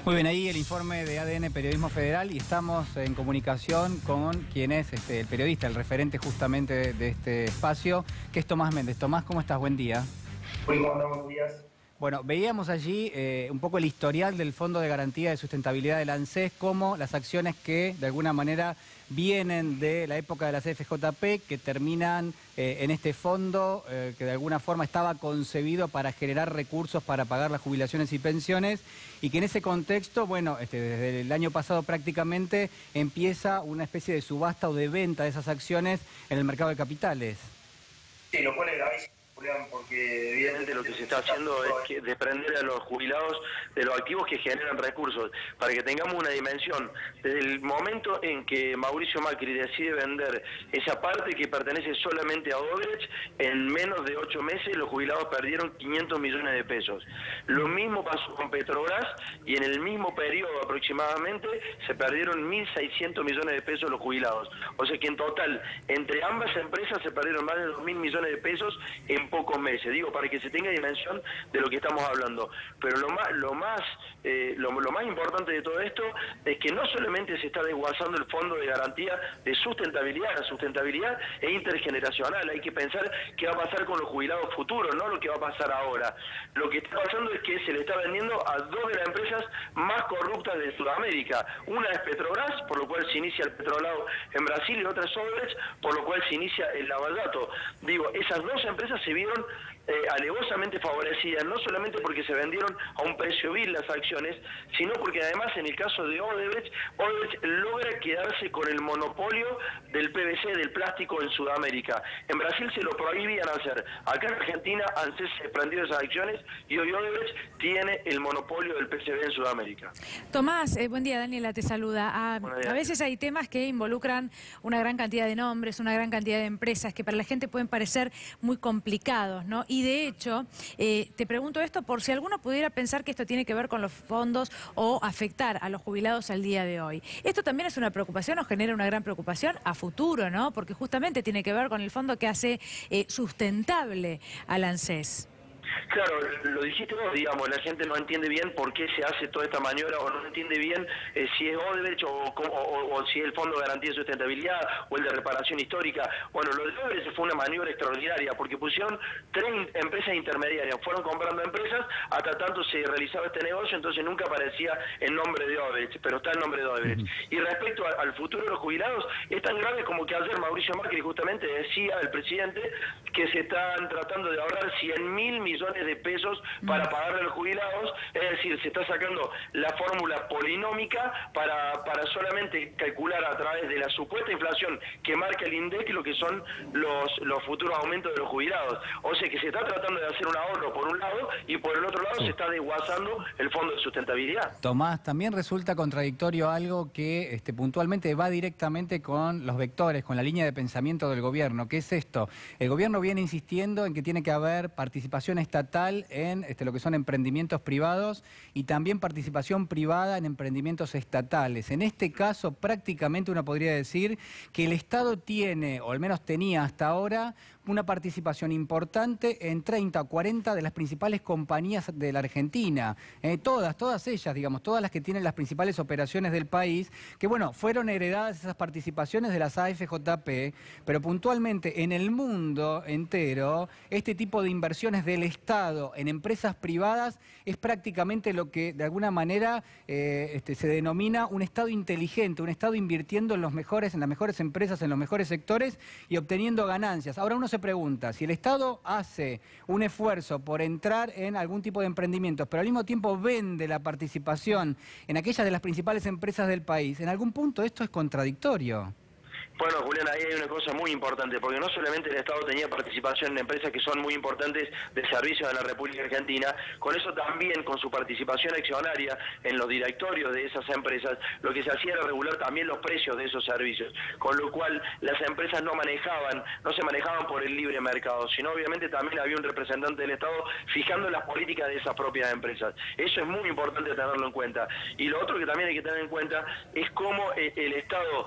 Muy bien, ahí el informe de ADN Periodismo Federal y estamos en comunicación con quien es el periodista, el referente justamente de este espacio, que es Tomás Méndez. Tomás, ¿cómo estás? Buen día. Buenos días. Bueno, veíamos allí un poco el historial del Fondo de Garantía de Sustentabilidad del ANSES, como las acciones que de alguna manera vienen de la época de la CFJP, que terminan en este fondo que de alguna forma estaba concebido para generar recursos para pagar las jubilaciones y pensiones, y que en ese contexto, bueno, desde el año pasado prácticamente empieza una especie de subasta o de venta de esas acciones en el mercado de capitales. Sí, lo pone gravísimo, Julián, porque evidentemente lo que se está haciendo es que desprender a los jubilados de los activos que generan recursos. Para que tengamos una dimensión, desde el momento en que Mauricio Macri decide vender esa parte que pertenece solamente a Odebrecht, en menos de 8 meses los jubilados perdieron 500 millones de pesos. Lo mismo pasó con Petrobras, y en el mismo periodo aproximadamente se perdieron 1.600 millones de pesos los jubilados. O sea que en total, entre ambas empresas se perdieron más de 2.000 millones de pesos en pocos meses. Digo, para que se tenga dimensión de lo que estamos hablando. Pero lo más importante de todo esto es que no solamente se está desguazando el Fondo de Garantía de Sustentabilidad. La sustentabilidad es intergeneracional. Hay que pensar qué va a pasar con los jubilados futuros, no lo que va a pasar ahora. Lo que está pasando es que se le está vendiendo a dos de las empresas más corruptas de Sudamérica. Una es Petrobras, por lo cual se inicia el petrolado en Brasil, y otra es Odebrecht, por lo cual se inicia el lavallato. Digo, esas dos empresas se vieron alevosamente favorecidas, no solamente porque se vendieron a un precio vil las acciones, sino porque además en el caso de Odebrecht logra quedarse con el monopolio del PVC, del plástico en Sudamérica. En Brasil se lo prohibían hacer. Acá en Argentina ANSES se prendió esas acciones y hoy Odebrecht tiene el monopolio del PCB en Sudamérica. Tomás, buen día, Daniela te saluda. A veces hay temas que involucran una gran cantidad de nombres, una gran cantidad de empresas que para la gente pueden parecer muy complicados, ¿no? Y de hecho, te pregunto esto por si alguno pudiera pensar que esto tiene que ver con los fondos o afectar a los jubilados al día de hoy. ¿Esto también es una preocupación o genera una gran preocupación a futuro, ¿no? Porque justamente tiene que ver con el fondo que hace sustentable al ANSES. Claro, lo dijiste vos, digamos, la gente no entiende bien por qué se hace toda esta maniobra, o no entiende bien si es Odebrecht o si es el Fondo de Garantía de Sustentabilidad o el de Reparación Histórica. Bueno, lo de Odebrecht fue una maniobra extraordinaria porque pusieron 3 empresas intermediarias, fueron comprando empresas hasta tanto se realizaba este negocio, entonces nunca aparecía el nombre de Odebrecht, pero está el nombre de Odebrecht. Y respecto al futuro de los jubilados, es tan grave como que ayer Mauricio Macri justamente decía, el presidente, que se están tratando de ahorrar 100.000 millones de pesos para pagarle a los jubilados, es decir, se está sacando la fórmula polinómica para solamente calcular a través de la supuesta inflación que marca el INDEC lo que son los futuros aumentos de los jubilados. O sea que se está tratando de hacer un ahorro por un lado y por el otro lado se está desguazando el Fondo de Sustentabilidad. Tomás, también resulta contradictorio algo que puntualmente va directamente con los vectores, con la línea de pensamiento del gobierno. ¿Qué es esto? El gobierno viene insistiendo en que tiene que haber participación estatal en lo que son emprendimientos privados y también participación privada en emprendimientos estatales. En este caso, prácticamente uno podría decir que el Estado tiene, o al menos tenía hasta ahora, una participación importante en 30 o 40 de las principales compañías de la Argentina. Todas ellas, digamos, todas las que tienen las principales operaciones del país, que bueno, fueron heredadas esas participaciones de las AFJP, pero puntualmente en el mundo entero, este tipo de inversiones del Estado en empresas privadas es prácticamente lo que de alguna manera se denomina un Estado inteligente, un Estado invirtiendo en las mejores empresas, en los mejores sectores y obteniendo ganancias. Ahora uno se pregunta, si el Estado hace un esfuerzo por entrar en algún tipo de emprendimientos, pero al mismo tiempo vende la participación en aquellas de las principales empresas del país, en algún punto esto es contradictorio. Bueno, Julián, ahí hay una cosa muy importante, porque no solamente el Estado tenía participación en empresas que son muy importantes de servicios de la República Argentina, con eso también, con su participación accionaria en los directorios de esas empresas, lo que se hacía era regular también los precios de esos servicios, con lo cual las empresas no se manejaban por el libre mercado, sino obviamente también había un representante del Estado fijando las políticas de esas propias empresas. Eso es muy importante tenerlo en cuenta. Y lo otro que también hay que tener en cuenta es cómo el Estado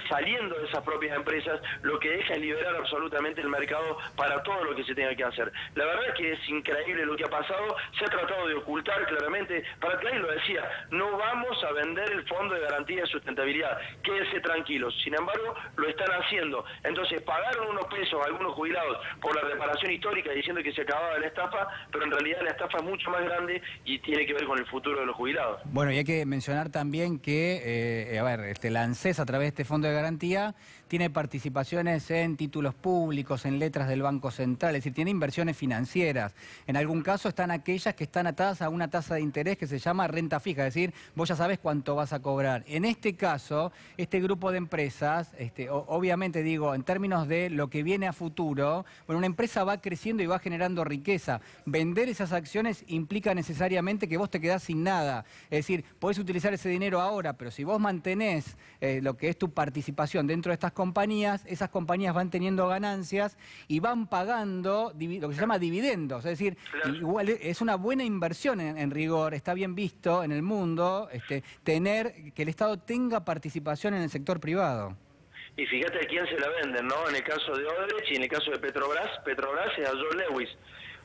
saliendo de esas propias empresas, lo que deja es liberar absolutamente el mercado para todo lo que se tenga que hacer. La verdad es que es increíble lo que ha pasado, se ha tratado de ocultar claramente. Para Clay lo decía, no vamos a vender el Fondo de Garantía de Sustentabilidad, quédense tranquilos. Sin embargo, lo están haciendo. Entonces, pagaron unos pesos a algunos jubilados por la reparación histórica diciendo que se acababa la estafa, pero en realidad la estafa es mucho más grande y tiene que ver con el futuro de los jubilados. Bueno, y hay que mencionar también que, la ANSES, a través de este Fondo de Garantía, tiene participaciones en títulos públicos, en letras del Banco Central, es decir, tiene inversiones financieras. En algún caso están aquellas que están atadas a una tasa de interés que se llama renta fija, es decir, vos ya sabés cuánto vas a cobrar. En este caso, este grupo de empresas, obviamente digo, en términos de lo que viene a futuro, bueno, una empresa va creciendo y va generando riqueza. Vender esas acciones implica necesariamente que vos te quedás sin nada. Es decir, podés utilizar ese dinero ahora, pero si vos mantenés lo que es tu participación dentro de estas compañías, esas compañías van teniendo ganancias y van pagando lo que se llama dividendos. Es decir, igual es una buena inversión en rigor, está bien visto en el mundo tener que el Estado tenga participación en el sector privado. Y fíjate a quién se la venden, ¿no? En el caso de Odebrecht y en el caso de Petrobras es a John Lewis.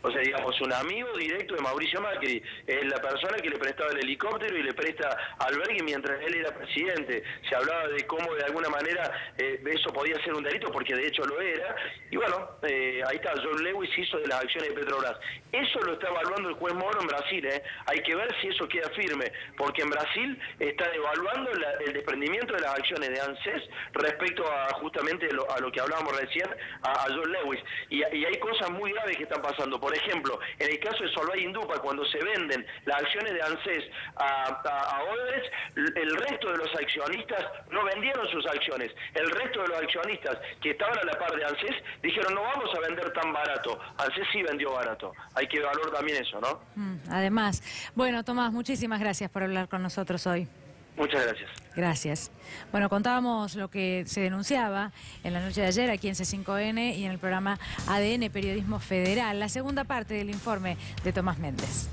O sea, digamos, un amigo directo de Mauricio Macri, es la persona que le prestaba el helicóptero y le presta albergue mientras él era presidente. Se hablaba de cómo de alguna manera eso podía ser un delito, porque de hecho lo era. Y bueno, ahí está, John Lewis hizo de las acciones de Petrobras. Eso lo está evaluando el juez Moro en Brasil, Hay que ver si eso queda firme, porque en Brasil están evaluando el desprendimiento de las acciones de ANSES respecto a justamente a lo que hablábamos recién, a John Lewis. Y hay cosas muy graves que están pasando. Por ejemplo, en el caso de Solvay Indupa, cuando se venden las acciones de ANSES a Odebrecht, el resto de los accionistas no vendieron sus acciones. El resto de los accionistas que estaban a la par de ANSES dijeron, no vamos a vender tan barato. ANSES sí vendió barato. Hay que valorar también eso, ¿no? Además. Bueno, Tomás, muchísimas gracias por hablar con nosotros hoy. Muchas gracias. Gracias. Bueno, contábamos lo que se denunciaba en la noche de ayer aquí en C5N y en el programa ADN Periodismo Federal. La segunda parte del informe de Tomás Méndez.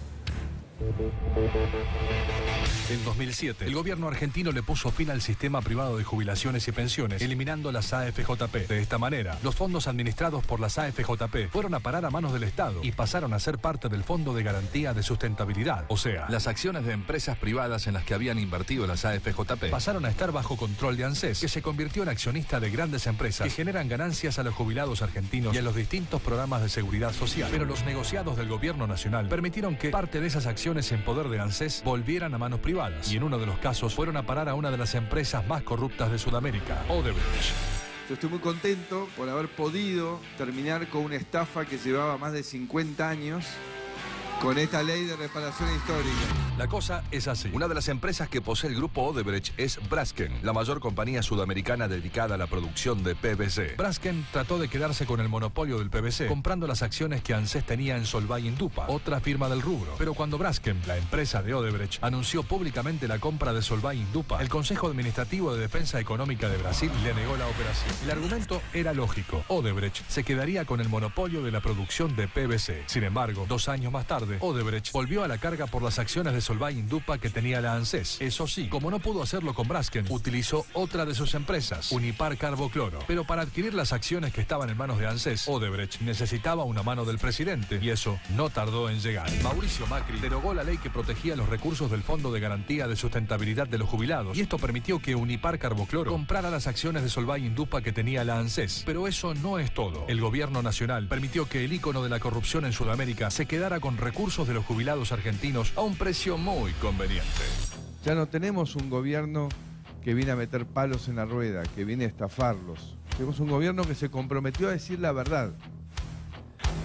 En 2007, el gobierno argentino le puso fin al sistema privado de jubilaciones y pensiones, eliminando las AFJP. De esta manera, los fondos administrados por las AFJP fueron a parar a manos del Estado y pasaron a ser parte del Fondo de Garantía de Sustentabilidad. O sea, las acciones de empresas privadas en las que habían invertido las AFJP pasaron a estar bajo control de ANSES, que se convirtió en accionista de grandes empresas que generan ganancias a los jubilados argentinos y a los distintos programas de seguridad social. Pero los negociados del gobierno nacional permitieron que parte de esas acciones en poder de ANSES volvieran a manos privadas, y en uno de los casos fueron a parar a una de las empresas más corruptas de Sudamérica, Odebrecht. Yo estoy muy contento por haber podido terminar con una estafa que llevaba más de 50 años con esta ley de reparación histórica. La cosa es así. Una de las empresas que posee el grupo Odebrecht es Braskem, la mayor compañía sudamericana dedicada a la producción de PVC. Braskem trató de quedarse con el monopolio del PVC, comprando las acciones que ANSES tenía en Solvay Indupa, otra firma del rubro. Pero cuando Braskem, la empresa de Odebrecht, anunció públicamente la compra de Solvay Indupa, el Consejo Administrativo de Defensa Económica de Brasil le negó la operación. El argumento era lógico. Odebrecht se quedaría con el monopolio de la producción de PVC. Sin embargo, 2 años más tarde, Odebrecht volvió a la carga por las acciones de Solvay Indupa que tenía la ANSES. Eso sí, como no pudo hacerlo con Braskem, utilizó otra de sus empresas, Unipar Carbocloro. Pero para adquirir las acciones que estaban en manos de ANSES, Odebrecht necesitaba una mano del presidente, y eso no tardó en llegar. Mauricio Macri derogó la ley que protegía los recursos del Fondo de Garantía de Sustentabilidad de los Jubilados, y esto permitió que Unipar Carbocloro comprara las acciones de Solvay Indupa que tenía la ANSES. Pero eso no es todo. El gobierno nacional permitió que el ícono de la corrupción en Sudamérica se quedara con recursos de los jubilados argentinos a un precio muy conveniente. Ya no tenemos un gobierno que viene a meter palos en la rueda, que viene a estafarlos. Tenemos un gobierno que se comprometió a decir la verdad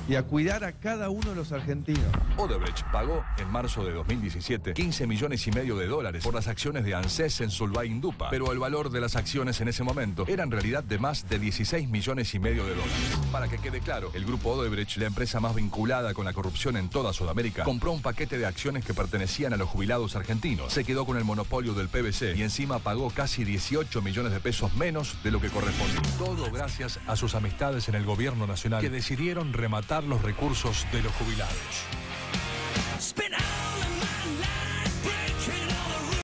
y a cuidar a cada uno de los argentinos. Odebrecht pagó en marzo de 2017 15,5 millones de dólares por las acciones de ANSES en Solvay Indupa, pero el valor de las acciones en ese momento era en realidad de más de 16,5 millones de dólares. Para que quede claro, el grupo Odebrecht, la empresa más vinculada con la corrupción en toda Sudamérica, compró un paquete de acciones que pertenecían a los jubilados argentinos, se quedó con el monopolio del PVC y encima pagó casi 18 millones de pesos menos de lo que correspondía. Todo gracias a sus amistades en el gobierno nacional, que decidieron rematar los recursos de los jubilados.